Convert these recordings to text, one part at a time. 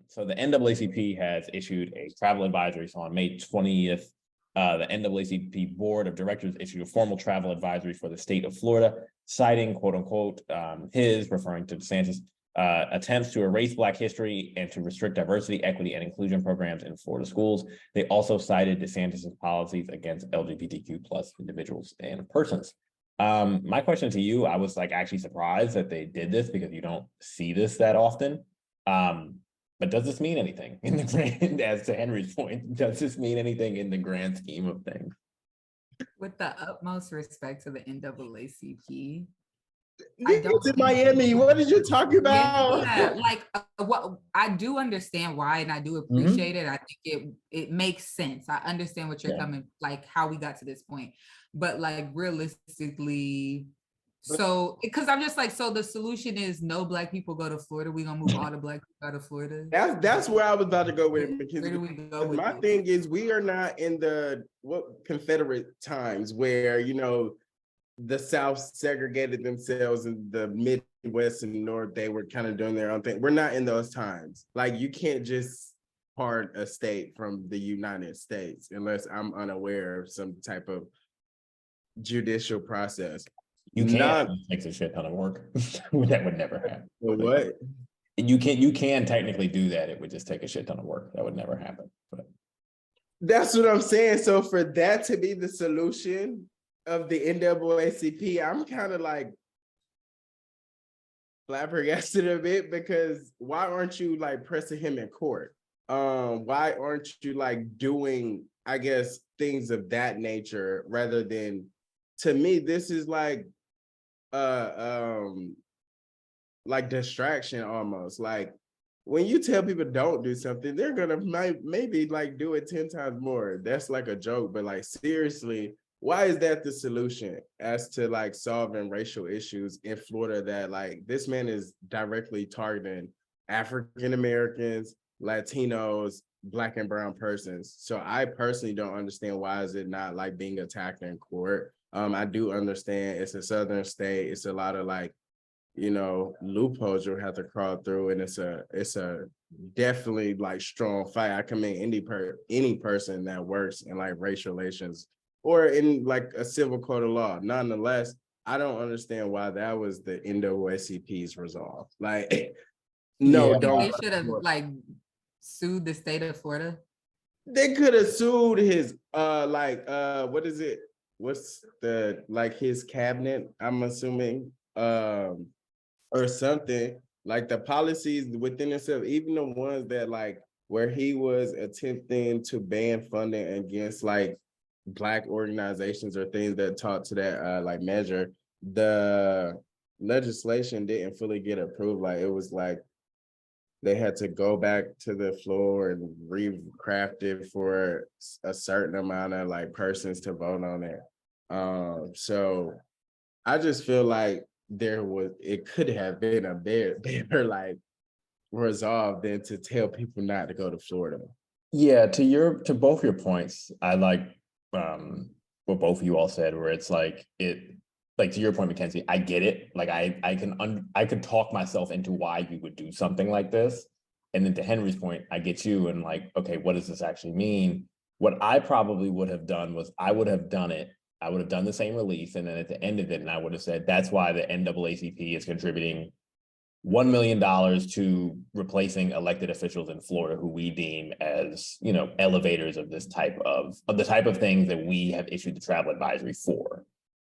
So the NAACP has issued a travel advisory. So on May 20th, the NAACP Board of Directors issued a formal travel advisory for the state of Florida, citing, quote unquote, referring to DeSantis, attempts to erase Black history and to restrict diversity, equity, and inclusion programs in Florida schools. They also cited DeSantis' policies against LGBTQ plus individuals and persons. My question to you, I was like actually surprised that they did this because you don't see this that often. But does this mean anything in the grand, as to Henry's point, does this mean anything in the grand scheme of things? With the utmost respect to the NAACP, it's in Miami. What did you talk about? Yeah, like what I do understand why, and I do appreciate it. I think it makes sense. I understand what you're coming, like how we got to this point. But like realistically, so because I'm just like, so the solution is no Black people go to Florida. We're gonna move all the Black people out of Florida. That's where I was about to go with it. Because where do we go with my thing is we are not in the Confederate times where, you know, the South segregated themselves and the Midwest and North, they were kind of doing their own thing. We're not in those times. Like you can't just part a state from the United States unless I'm unaware of some type of judicial process. You can't. It takes a shit ton of work. That would never happen. What? You can technically do that. It would just take a shit ton of work. That would never happen. But that's what I'm saying. So for that to be the solution of the NAACP, I'm kind of like flabbergasted a bit, because why aren't you like pressing him in court? Why aren't you like doing, I guess, things of that nature rather than, to me, this is like distraction almost. Like when you tell people don't do something, they're gonna maybe like do it 10 times more. That's like a joke, but like seriously, why is that the solution as to like solving racial issues in Florida, that like this man is directly targeting African Americans, Latinos, Black and brown persons? So I personally don't understand why is it not like being attacked in court. I do understand it's a southern state. It's a lot of like, you know, loopholes you'll have to crawl through, and it's a definitely like strong fight. I commend any person that works in like race relations or in like a civil code of law. Nonetheless, I don't understand why that was the NAACP's resolve. Like, no, don't. They should have like sued the state of Florida. They could have sued his what is it? What's the like his cabinet? I'm assuming or something, like the policies within itself, even the ones that like where he was attempting to ban funding against like Black organizations or things that talk to that like measure, the legislation didn't fully get approved. Like it was like they had to go back to the floor and recraft it for a certain amount of like persons to vote on it. So I just feel like it could have been a better like resolve than to tell people not to go to Florida. Yeah, to both your points, I like what both of you all said, where it's like to your point, Mackenzie, I get it. Like I could talk myself into why you would do something like this. And then to Henry's point, I get you and like, okay, what does this actually mean? What I probably would have done was I would have done the same release. And then at the end of it, and I would have said, that's why the NAACP is contributing $1 million to replacing elected officials in Florida who we deem as, you know, elevators of this type of the type of things that we have issued the travel advisory for.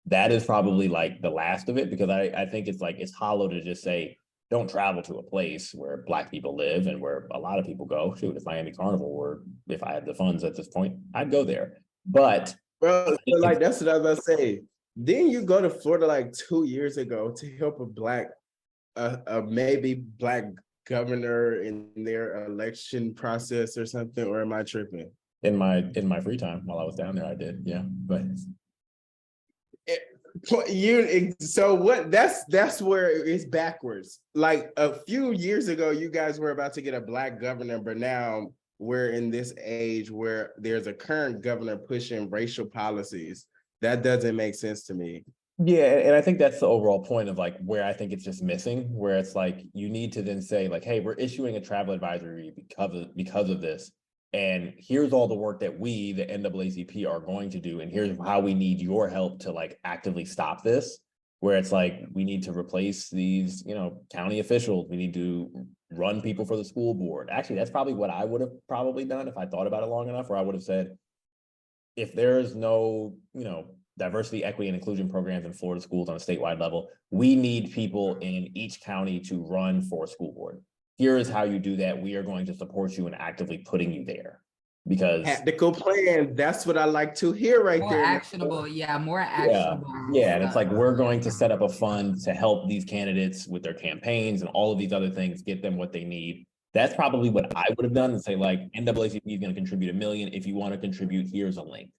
That is probably like the last of it, because I think it's like, it's hollow to just say, don't travel to a place where Black people live and where a lot of people go. Shoot, if Miami Carnival were, if I had the funds at this point, I'd go there. But well, like that's what I was about to say. Didn't you go to Florida like 2 years ago to help a maybe Black governor in their election process or something? Or am I tripping? In my free time while I was down there, I did, yeah. But so what? That's where it's backwards. Like a few years ago, you guys were about to get a Black governor, but now we're in this age where there's a current governor pushing racial policies. That doesn't make sense to me. Yeah, and I think that's the overall point of like where I think it's just missing, where it's like you need to then say like, hey, we're issuing a travel advisory because of this. And here's all the work that we, the NAACP, are going to do. And here's how we need your help to like actively stop this. Where it's like we need to replace these, county officials. We need to run people for the school board. Actually, that's probably what I would have probably done if I thought about it long enough, where I would have said, if there's no, diversity, equity, and inclusion programs in Florida schools on a statewide level, we need people in each county to run for a school board. Here is how you do that. We are going to support you in actively putting you there. Because tactical plan, that's what I like to hear right more there. actionable, more actionable. Yeah, and it's like we're going to set up a fund to help these candidates with their campaigns and all of these other things, get them what they need. That's probably what I would have done, and say like NAACP is going to contribute $1 million. If you want to contribute, here's a link.